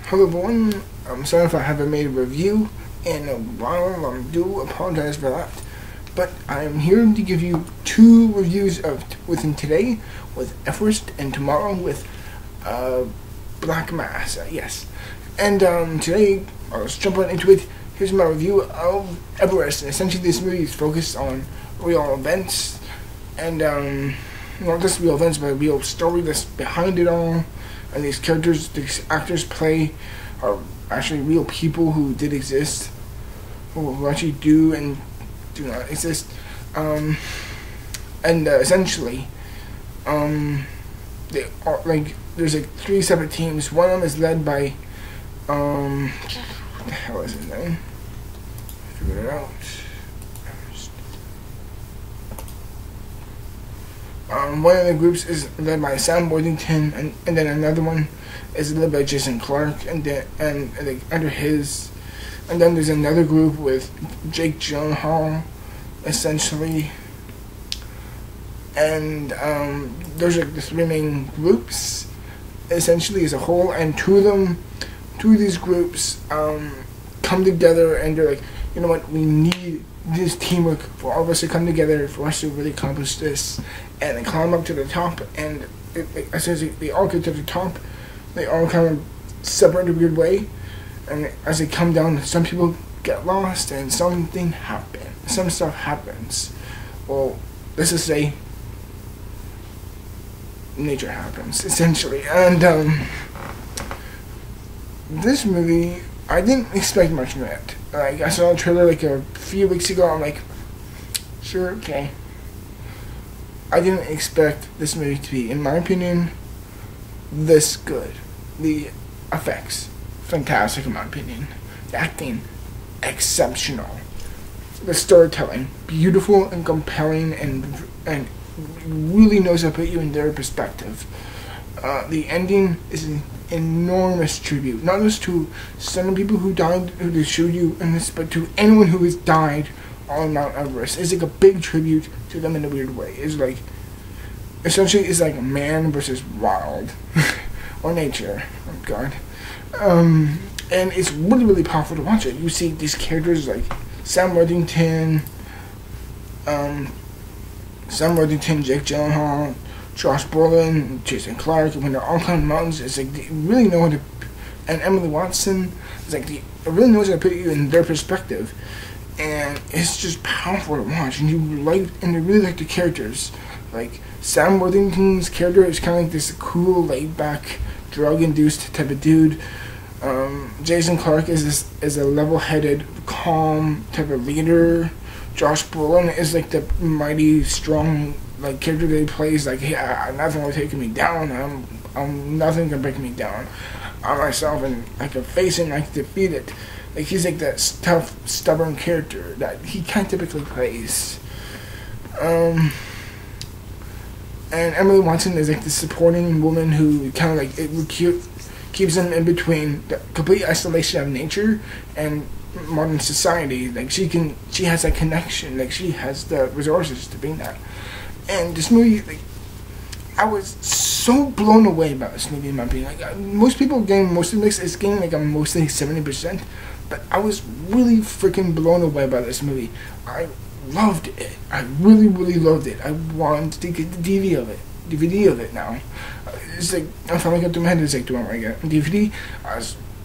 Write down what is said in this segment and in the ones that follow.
Hello everyone, I'm sorry if I haven't made a review in a while, I do apologize for that. But I'm here to give you two reviews of within today with Everest and tomorrow with Black Mass, yes. And today, let's jump right into it. Here's my review of Everest. And essentially this movie is focused on real events and not just real events but a real story that's behind it all. And these characters, these actors play are actually real people who did exist, who actually do and do not exist. Essentially, they are like there's like three separate teams. One of them is led by what the hell is his name? Figure it out. One of the groups is led by Sam Worthington, and then another one is led by Jason Clarke, and under his, and then there's another group with Jake Gyllenhaal, essentially, and those are the three main groups, essentially as a whole, and two of these groups come together, and they're like, you know what, we need this teamwork for all of us to come together for us to really accomplish this, and they climb up to the top, and as they all get to the top, they all kind of separate in a weird way, and as they come down, some people get lost, and some stuff happens. Well, let's just say nature happens, essentially, and this movie, I didn't expect much from it. Like, I saw a trailer like a few weeks ago. I'm like, sure, okay. I didn't expect this movie to be, in my opinion, this good. The effects, fantastic in my opinion. The acting, exceptional. The storytelling, beautiful and compelling, and really knows how to put you in their perspective. The ending is an enormous tribute, not just to some people who died, who they showed you in this, but to anyone who has died on Mount Everest. It's like a big tribute to them in a weird way. It's like, essentially, it's like man versus wild, or nature. Oh God. And it's really, really powerful to watch it. You see these characters like Sam Worthington, Jake Gyllenhaal, Josh Brolin, Jason Clarke, when they're all climbing mountains, it's like they really know how to, and Emily Watson, it's like they really knows how to put you in their perspective, and it's just powerful to watch, and I really like the characters. Like Sam Worthington's character is kind of like this cool, laid-back, drug-induced type of dude. Jason Clarke is a level-headed, calm type of leader. Josh Brolin is like the mighty, strong, like, character that he plays. Like, yeah, nothing will take me down. Nothing can break me down. I myself, and I can face it and I can defeat it. Like, he's like that tough, stubborn character that he can't typically plays. And Emily Watson is like the supporting woman who kind of like keeps him in between the complete isolation of nature and modern society. Like, she has that connection. Like, she has the resources to be that. And this movie, like, I was so blown away by this movie in my opinion. Like, most people getting mostly mixed. It's getting like a mostly 70%, but I was really freaking blown away by this movie. I loved it. I really, really loved it. I want to get the DVD of it now. It's like, I finally got to my head. It's like, do I want to get a DVD?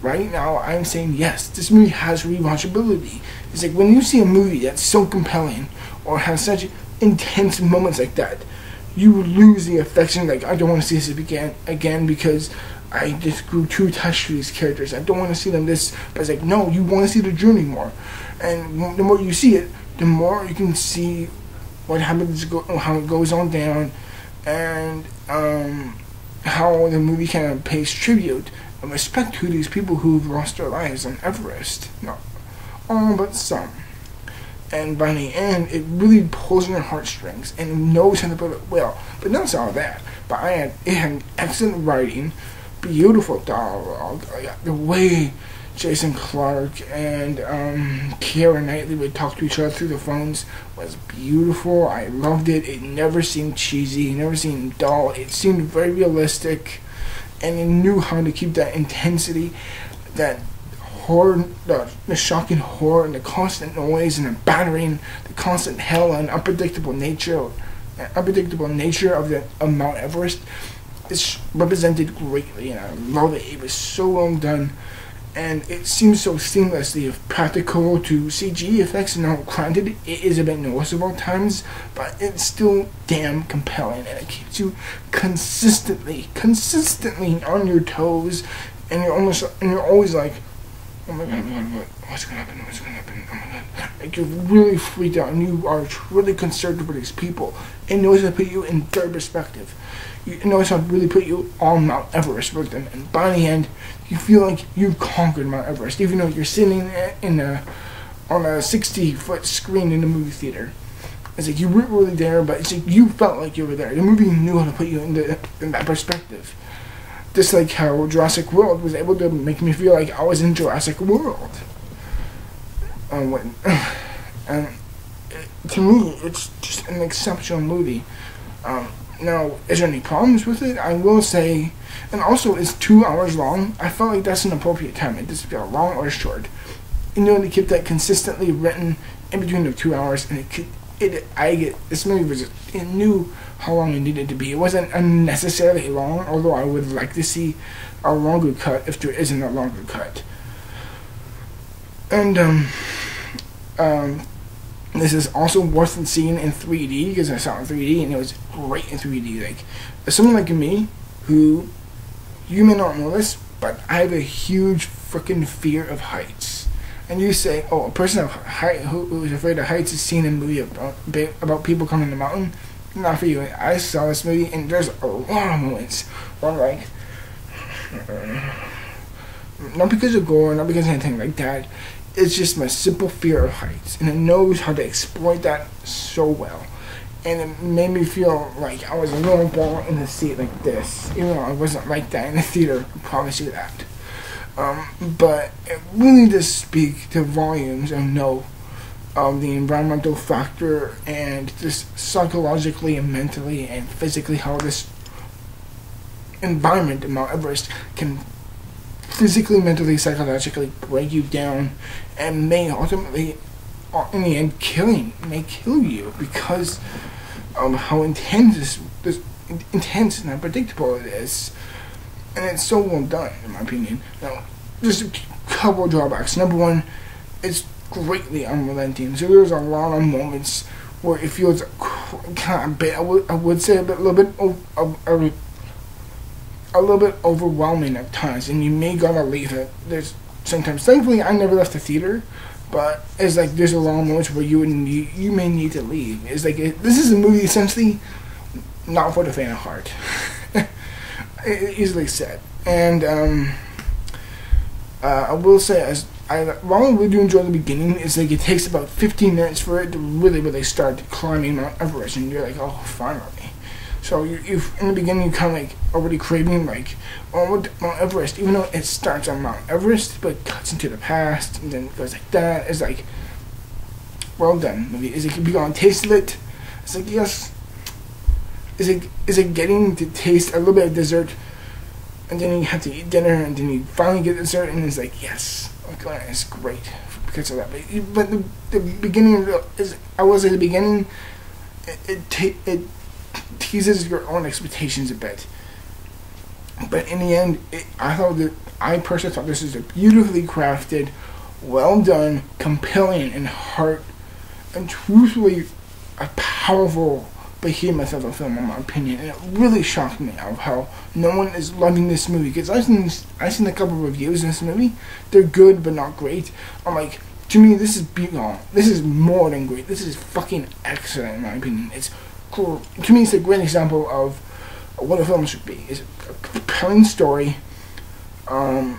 Right now, I'm saying yes. This movie has rewatchability. It's like when you see a movie that's so compelling or has such intense moments like that, you lose the affection. Like, I don't want to see this again because I just grew too attached to these characters. I don't want to see them this. But it's like, no, you want to see the journey more. And the more you see it, the more you can see what happens, how it goes on down, and how the movie kind of pays tribute and respect to these people who've lost their lives on Everest. Not all, but some. And by the end, it really pulls on your heartstrings and knows how to put it well. But not just all that, but it had excellent writing, beautiful dialogue, the way Jason Clarke and Keira Knightley would talk to each other through the phones was beautiful. I loved it. It never seemed cheesy. It never seemed dull. It seemed very realistic, and it knew how to keep that intensity. that horror, the shocking horror, and the constant noise, and the battering, the constant hell, and unpredictable nature of Mount Everest is represented greatly, and I love it. It was so well done, and it seems so seamlessly practical to CG effects. Now, granted, it is a bit noticeable at times, but it's still damn compelling, and it keeps you consistently on your toes, and you're always like, oh my god, what's gonna happen? Oh my god. Like, you're really freaked out, and you are really concerned about these people. It knows how to put you in their perspective. It knows how to really put you on Mount Everest with them. And by the end, you feel like you conquered Mount Everest, even though you're sitting on a 60-foot screen in a movie theater. It's like you weren't really there, but it's like you felt like you were there. The movie knew how to put you in that perspective. Just like how Jurassic World was able to make me feel like I was in Jurassic World. To me, it's just an exceptional movie. Now, is there any problems with it? I will say, and also it's 2 hours long. I felt like that's an appropriate time. It doesn't feel long or short. They kept that consistently written in between the 2 hours, and this movie was it knew how long it needed to be. It wasn't unnecessarily long, although I would like to see a longer cut if there isn't a longer cut. And this is also worth seeing in 3D, because I saw it in 3D and it was great in 3D. Like, as someone like me, who, you may not know this, but I have a huge freaking fear of heights. And you say, oh, a person who is afraid of heights is seen in a movie about people coming to the mountain. Not for you. I saw this movie, and there's a lot of moments where I'm like, not because of gore, not because of anything like that. It's just my simple fear of heights, and it knows how to exploit that so well. And it made me feel like I was a little ball in the seat like this, even though I wasn't like that in the theater. I promise you that. But it really does speak to volumes of the environmental factor, and just psychologically and mentally and physically how this environment in Mount Everest can physically, mentally, psychologically break you down, and may ultimately, in the end, kill you because of how intense intense and unpredictable it is. And it's so well done, in my opinion. Now, just a couple of drawbacks. Number one, it's greatly unrelenting. So there's a lot of moments where it feels kind of a bit, I would say a little bit overwhelming at times, and you may gotta leave it. There's sometimes, thankfully, I never left the theater, but it's like there's a lot of moments where you may need to leave. It's like this is a movie essentially not for the faint of heart. Easily said. And I will say, while I really do enjoy the beginning, it's like it takes about 15 minutes for it to really start climbing Mount Everest, and you're like, oh, finally. So you in the beginning, you kind of like already craving like, oh, Mount Everest, even though it starts on Mount Everest, but it cuts into the past, and then it goes like that. It's like, well done, movie. Is it be on taste it? It's like, yes. Is it getting to taste a little bit of dessert, and then you have to eat dinner, and then you finally get dessert, and it's like, yes, okay, it's great because of that. But the beginning is, I will say, the beginning, it teases your own expectations a bit. But in the end, I personally thought this is a beautifully crafted, well done, compelling, and truthfully a powerful behemoth of a film, in my opinion. And it really shocked me of how no one is loving this movie, because I've seen a couple of reviews in this movie. They're good but not great. I'm like, to me, this is beyond. This is more than great. This is fucking excellent, in my opinion. It's cool. To me, it's a great example of what a film should be. It's a compelling story, a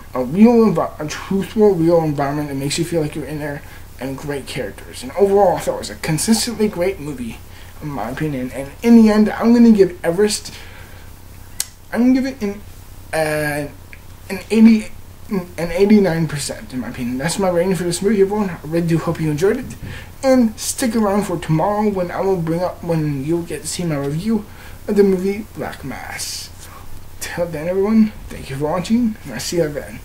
truthful, real environment that makes you feel like you're in there, and great characters. And overall, I thought it was a consistently great movie, in my opinion. And in the end, I'm gonna give Everest, I'm gonna give it an 89%, in my opinion. That's my rating for this movie, everyone. I really do hope you enjoyed it. And stick around for tomorrow when you'll get to see my review of the movie Black Mass. Till then, everyone, thank you for watching, and I'll see you then.